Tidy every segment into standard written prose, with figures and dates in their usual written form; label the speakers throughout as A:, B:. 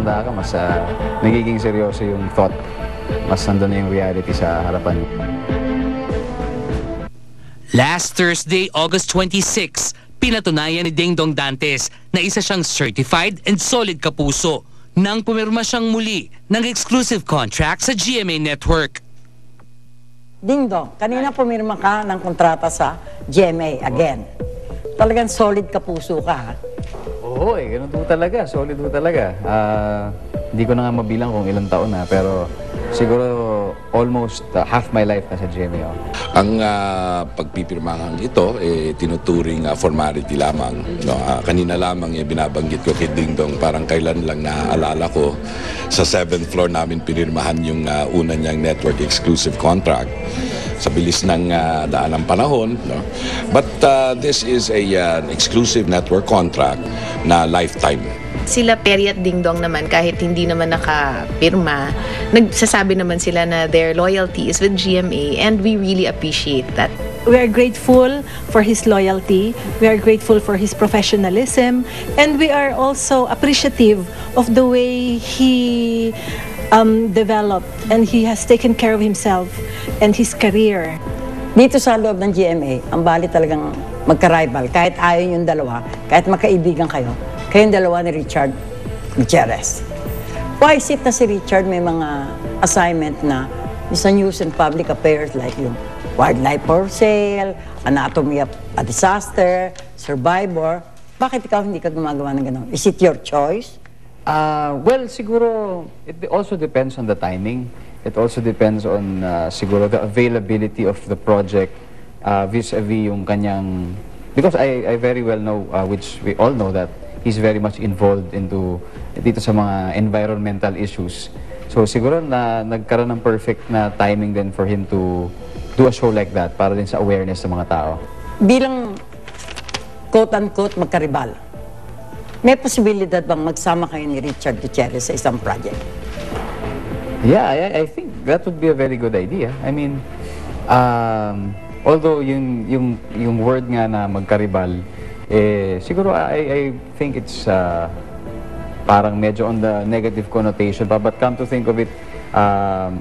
A: tumatanda ka, mas nagiging seryoso yung thought. Mas nandun na yung reality sa harapan.
B: Last Thursday, August 26, pinatunayan ni Dingdong Dantes na isa siyang certified and solid kapuso nang pumirma siyang muli ng exclusive contract sa GMA Network.
C: Dingdong, kanina pumirma ka ng kontrata sa GMA again. Talagang solid kapuso ka, ha?
A: Oo, ganun po talaga. Solid po talaga. Hindi ko na nga mabilang kung ilang taon na, pero siguro almost half my life na sa GMA.
D: Ang pagpipirmahan ito, tinuturing formality lamang. No? Kanina lamang binabanggit ko kay Dingdong, parang kailan lang naaalala ko, sa 7th floor namin pinirmahan yung una niyang network exclusive contract. Sa bilis ng daan ng panahon. No? But this is an exclusive network contract na lifetime.
E: Sila Perry at Dingdong naman, kahit hindi naman nakapirma, nagsasabi naman sila na their loyalty is with GMA, and we really appreciate that.
F: We are grateful for his loyalty, we are grateful for his professionalism, and we are also appreciative of the way he developed and he has taken care of himself and his career.
C: Dito sa loob ng GMA, ang bali talagang magka-rival. Kahit ayaw yung dalawa, kahit magkaibigan kayo, kayong dalawa ni Richard Gutierrez. Why is it na si Richard may mga assignment na sa news and public affairs like yung wildlife for sale, anatomy of a disaster, survivor? Bakit ikaw hindi ka gumagawa ng gano'n? Is it your choice?
A: Well, siguro, it also depends on the timing. It also depends on, siguro, the availability of the project vis-a-vis yung kanyang... Because I very well know, which we all know, that he's very much involved dito sa mga environmental issues. So, siguro na nagkaroon ng perfect na timing din for him to do a show like that para din sa awareness sa mga tao.
C: Bilang quote-unquote magkaribal, may posibilidad bang magsama kayo ni Richard Gutierrez sa isang project?
A: Yeah, I think that would be a very good idea. I mean, although yung word nga na magkaribal, siguro I think it's parang medyo on the negative connotation. But come to think of it,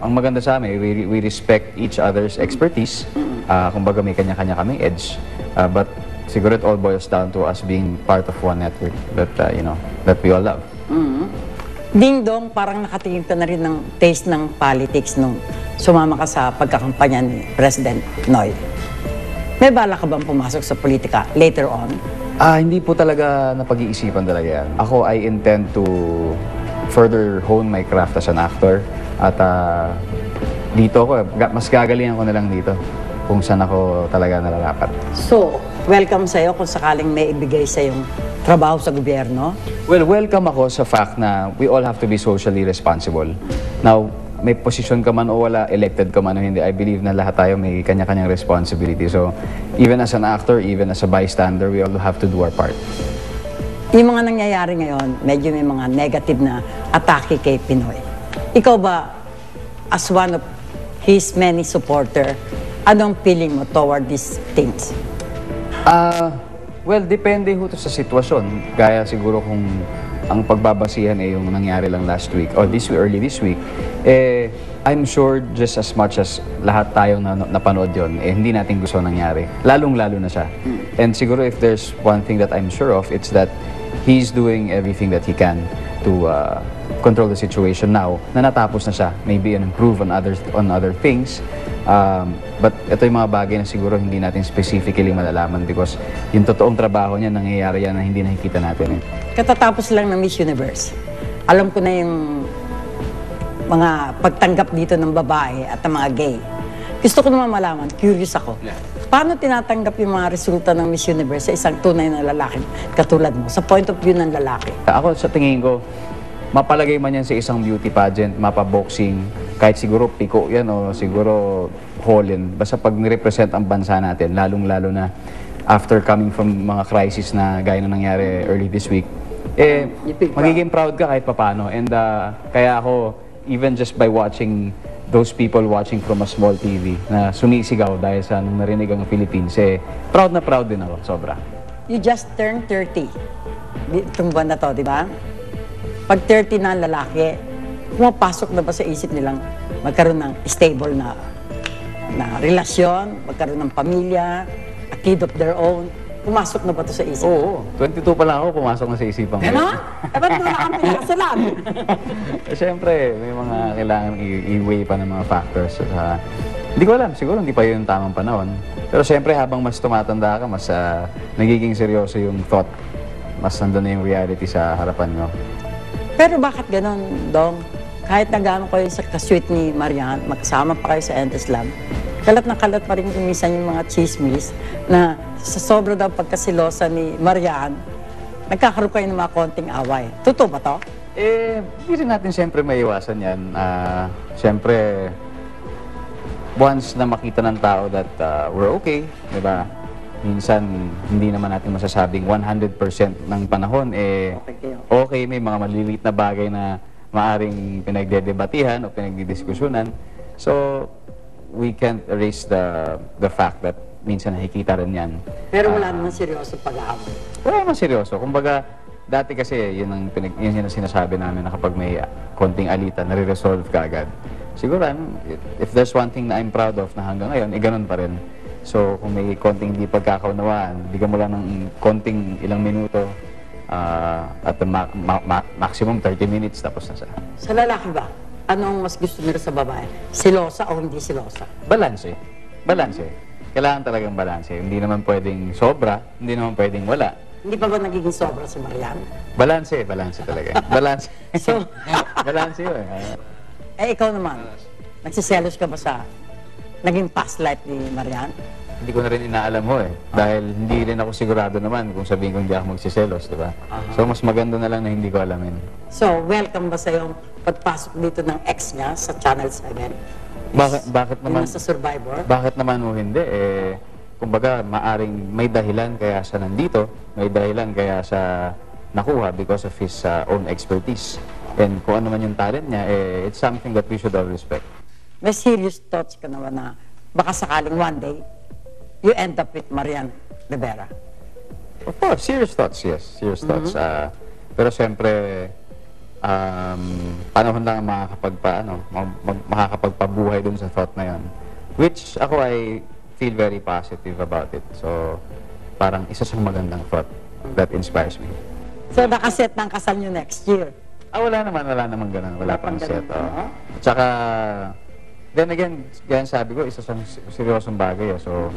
A: ang maganda sa amin, we respect each other's expertise. Kumbaga may kanya-kanya kaming edge. But siguro it all boils down to us being part of one network that, that we all love.
C: Dingdong, parang nakatingin ka na rin ng taste ng politics nung sumama ka sa pagkakampanya ni President Noy. May bala ka bang pumasok sa politika later on?
A: Hindi po talaga napag-iisipan talaga yan. Ako, I intend to further hone my craft as an actor. At dito ako, mas gagalingan ko na lang dito kung saan ako talaga nararapat.
C: So, welcome sa'yo kung sakaling may ibigay sa'yong trabaho sa gobyerno?
A: Well, welcome ako sa fact na we all have to be socially responsible. Now, may posisyon ka man o wala, elected ka man o hindi, I believe na lahat tayo may kanya-kanyang responsibility. So, even as an actor, even as a bystander, we all have to do our part.
C: Yung mga nangyayari ngayon, medyo may mga negative na atake kay Pinoy. Ikaw ba, as one of his many supporter, anong feeling mo toward these things?
A: Well, depende ho to sa sitwasyon. Gaya siguro kung ang pagbabasihan yung nangyari lang last week or early this week, I'm sure just as much as lahat tayong napanood yun, hindi natin gusto nangyari. Lalong-lalo na siya. And siguro if there's one thing that I'm sure of, it's that he's doing everything that he can to control the situation now na natapos na siya. Maybe improve on other things. But ito yung mga bagay na siguro hindi natin specifically malalaman because yung totoong trabaho niya nangyayari yan na hindi nakikita natin.
C: Katatapos lang ng Miss Universe, alam ko na yung mga pagtanggap dito ng babae at ng mga gay. Gusto ko naman malaman, curious ako. Paano tinatanggap yung mga resulta ng Miss Universe sa isang tunay na lalaki katulad mo, sa point of view ng lalaki?
A: Ako sa tingin ko, mapalagay man yan sa isang beauty pageant, mapa-boxing, kahit siguro piko yan o siguro Holland. Basta pag nirepresent ang bansa natin, lalong-lalo na after coming from mga crisis na gaya na nangyari early this week, magiging proud ka kahit papano. And kaya ako, even just by watching those people watching from a small TV na sumisigaw dahil sa nung narinig ang Philippines, proud na proud din ako, sobra.
C: You just turned 30. Itong buwan na to, di ba? Pag 30 na ang lalaki, pumapasok na ba sa isip nilang magkaroon ng stable na relasyon, magkaroon ng pamilya, a kid of their own? Pumasok na ba ito sa isip?
A: Oo, 22 pa lang ako, pumasok na sa isipan ko.
C: Ano? Ba't wala kang pinakasalan?
A: Siyempre, may mga kailangan i-weigh pa ng mga factors. Hindi ko alam, siguro hindi pa yun yung tamang panahon. Pero siyempre, habang mas tumatanda ka, mas nagiging seryoso yung thought. Mas nandun na yung reality sa harapan mo.
C: Pero bakit ganon, Dong? Kahit nagano kayo sa kasweet ni Marian, magsama pa kayo sa Entes Lab, kalat na kalat pa rin minsan yung mga chismis na sa sobra daw pagkasilosa ni Marian, nagkakaroon kayo ng mga konting away. Totoo ba to?
A: Hindi rin natin siyempre maiwasan yan. Siyempre, once na makita ng tao that we're okay, di ba? Minsan, hindi naman natin masasabing 100% ng panahon, okay, may mga maliliit na bagay na maaring pinagdedebatihan o pinagdidiskusyonan. So, we can't erase the fact that minsan nakikita rin yan.
C: Pero wala naman seryoso pag-aaway.
A: Wala naman seryoso. Kumbaga, dati kasi yun ang sinasabi namin na kapag may konting alita, nare-resolve ka agad. Siguro, if there's one thing na I'm proud of na hanggang ngayon, ganun pa rin. So, kung may konting di pagkakaunawaan, bigyan mo lang ng konting ilang minuto, at the maximum 30 minutes, tapos na siya.
C: Sa lalaki ba? Anong mas gusto nila sa babae? Silosa o hindi silosa?
A: Balanse. Balanse. Kailangan talagang balanse. Hindi naman pwedeng sobra, hindi naman pwedeng wala.
C: Hindi pa ba nagiging sobra si Marian?
A: Balanse talaga. Balanse.
C: So,
A: balanse yun.
C: ikaw naman, nagsiselos ka ba sa naging past life ni Marian?
A: Hindi ko na rin inaalam ho eh. Dahil hindi rin ako sigurado naman kung sabihin ko hindi ako magsiselos, di ba? So, mas maganda na lang na hindi ko alamin.
C: So, welcome ba sa yung pagpasok dito ng ex niya sa Channel 7?
A: Bakit naman?
C: Yung nasa Survivor?
A: Bakit naman o hindi? Kumbaga, maaring may dahilan kaya siya nandito, may dahilan kaya siya nakuha because of his own expertise. And kung ano man yung talent niya, it's something that we should all respect.
C: May serious thoughts ka naman na baka sakaling one day, you end up with Marian Rivera?
A: Of course, serious thoughts, yes. Serious thoughts. Pero siyempre, panahon lang ang makakapagpabuhay dun sa thought na yun. Which ako I feel very positive about it. So, parang isa siyang magandang thought that inspires me.
C: So, nakaset ng kasal niyo next year?
A: Wala naman ganun. Wala pang set. At saka, then again, yan sabi ko, isa siyang seryosong bagay. So,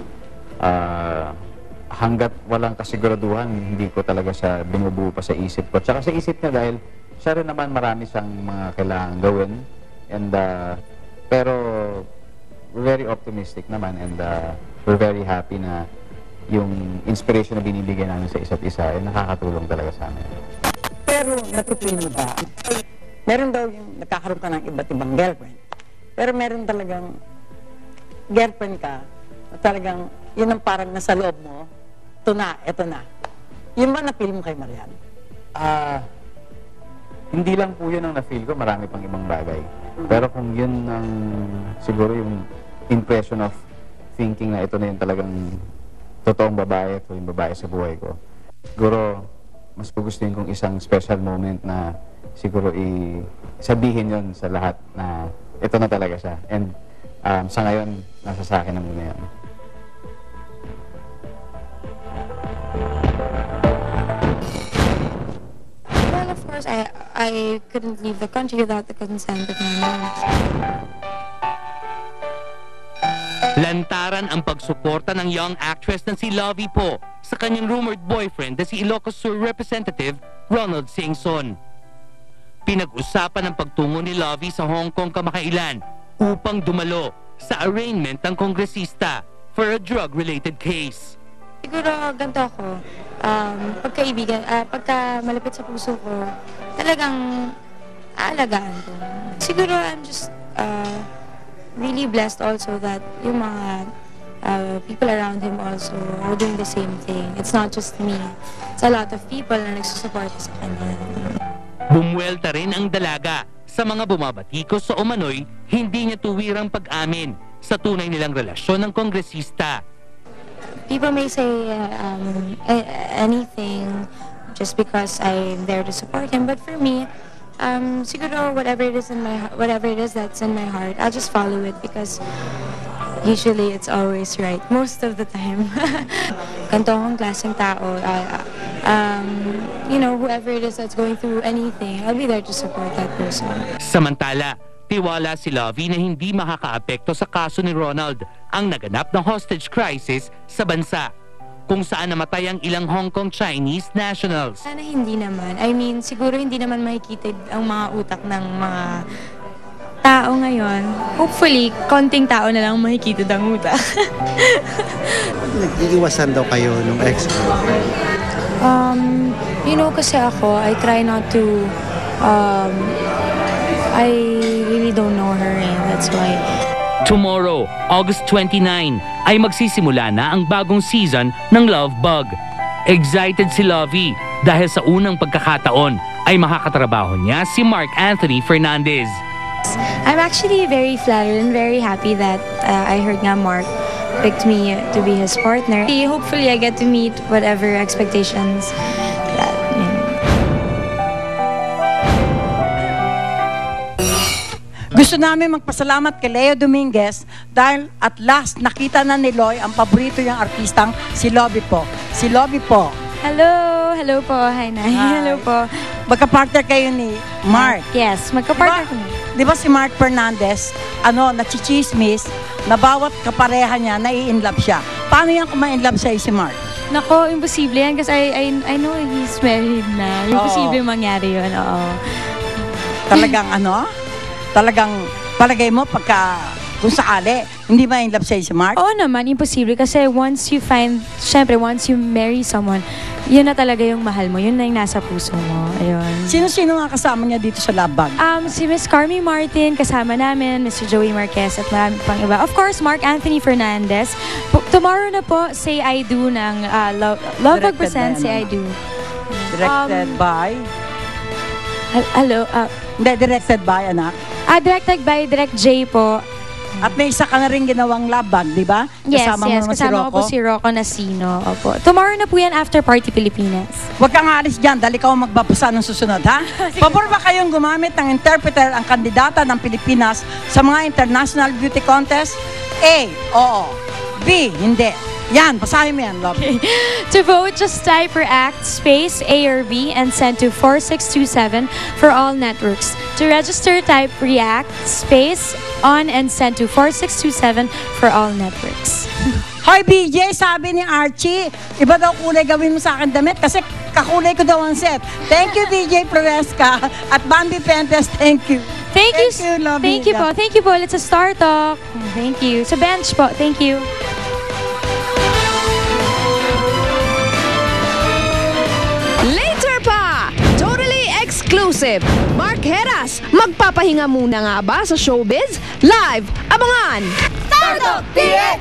A: hanggat walang kasiguraduhan, hindi ko talaga siya binubuo pa sa isip ko. Tsaka sa isip niya dahil siya rin naman marami siyang mga kailangan gawin. And, pero, we're very optimistic naman and we're very happy na yung inspiration na binibigay namin sa isa't isa ay nakakatulong talaga sa amin.
C: Pero natutunan mo ba? Meron daw yung nagkakaroon ka ng iba't ibang girlfriend. Pero meron talagang girlfriend ka na talagang yun ang parang nasa loob mo, ito na. Yun ba na-feel mo kay Marian?
A: Hindi lang po yun ang na-feel ko, marami pang ibang bagay. Pero kung yun ang siguro yung impression of thinking na ito na yung talagang totoong babae at yung babae sa buhay ko, siguro mas gugustuhin kong isang special moment na siguro sabihin yun sa lahat na ito na talaga siya. And sa ngayon, nasa sa akin na muna yan.
G: Well, of course, I couldn't leave the country without the consent of my mom.
B: Lantaran ang pagsuporta ng young actress na si Lovie Po sa kanyang rumored boyfriend na si Ilocos Sur Representative Ronald Singson. Pinag-usapan ang pagtungo ni Lovie sa Hong Kong kamakailan upang dumalo sa arraignment ng kongresista for a drug-related case.
G: Siguro ganito ako, pagkaibigan, pagka malapit sa puso ko, talagang aalagaan ko. Siguro I'm just really blessed also that yung mga people around him also are doing the same thing. It's not just me. It's a lot of people na nagsusuporta sa kanya.
B: Bumuelta rin ang dalaga sa mga bumabatikos sa umano'y hindi niya tuwirang pag-amin sa tunay nilang relasyon ng kongresista.
G: People may say anything just because I'm there to support him, but for me, siguro whatever it is that's in my heart, I'll just follow it because usually it's always right most of the time. Ganito akong klaseng tao. Whoever it is that's going through anything, I'll be there to support that person.
B: Samantala, tiwala si Lovie na hindi makakaapekto sa kaso ni Ronald ang naganap na hostage crisis sa bansa, kung saan namatay ang ilang Hong Kong Chinese nationals.
G: Sana hindi naman. I mean, siguro hindi naman makikita ang mga utak ng mga tao ngayon. Hopefully, konting tao na lang makikita ang utak.
H: Nag-iiwasan daw kayo nung ex mo?
G: Kasi ako, I try not to, I really don't know her and that's why.
B: Tomorrow, August 29, ay magsisimula na ang bagong season ng Love Bug. Excited si Lovie dahil sa unang pagkakataon ay makakatrabaho niya si Mark Anthony Fernandez.
G: I'm actually very flattered and very happy that I heard nga Mark picked me to be his partner. Hopefully, I get to meet whatever expectations that,
C: Gusto namin magpasalamat kay Leo Dominguez dahil at last nakita na ni Loy ang paborito niyang artistang si Lovie po. Si Lovie po.
G: Hello po. Hi, Nay.
C: Hi.
G: Hello po.
C: Magka-partner kayo ni Mark.
G: Yes, magka-partner kami.
C: Di ba si Mark Fernandez, nachichismis na bawat kapareha niya, nai-inlove siya. Paano yan kung ma-inlove sa'yo si Mark?
G: Nako, imposible yan kasi I know he's married na. Imposible mangyari yun, oo.
C: Talagang palagay mo kung sakali, hindi ma-inlove sa'yo si Mark?
G: Oo naman, imposible kasi once you marry someone, yun na talaga yung mahal mo, yun na yung nasa puso mo. Ayun.
C: Sino-sino nga kasama niya dito sa Love Bug?
G: Si Miss Carmi Martin, kasama namin, Mr. Joey Marquez at marami pang iba. Of course, Mark Anthony Fernandez. Tomorrow na po, Say I Do ng Love Bug presents Say I Do.
C: Directed by?
G: Hello?
C: Hindi, directed by, anak?
G: Directed by Direct J po.
C: At may isa ka na rin ginawang Love Bug, di ba?
G: Yes,
C: kasama
G: ko po si Rocco Nasino. Opo. Tomorrow na po yan after Party Pilipinas.
C: Huwag kang aalis dyan dahil ikaw ang magbabasa ng susunod, ha? Pabor ba kayong gumamit ng interpreter ang kandidata ng Pilipinas sa mga international beauty contest? A, oo. B, hindi. Yan, basahin mo yan, love.
G: Okay. To vote, just type for ACT space A or B and send to 4627 for all networks. To register, type REACT space on and send to 4627 for all networks.
C: Hoy, BJ, sabi ni Archie, iba daw kulay gawin mo sa akin damit kasi kakulay ko daw ang set. Thank you, BJ Proresca at Bambi Pentes, thank you.
G: Thank you,
C: love
G: thank you po. Thank you po. It's a Star Talk. Thank you. Sa bench po. Thank you.
I: Later pa! Totally exclusive! Mark Heras, magpapahinga muna nga ba sa showbiz? Live! Abangan!
J: Startup DX!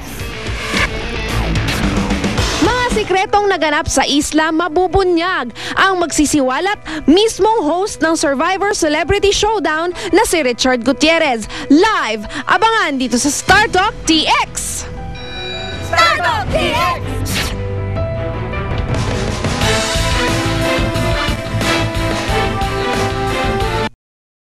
I: Mga sikretong naganap sa isla mabubunyag ang magsisiwalat mismong host ng Survivor Celebrity Showdown na si Richard Gutierrez. Live! Abangan dito sa Startup DX!
J: Startup DX!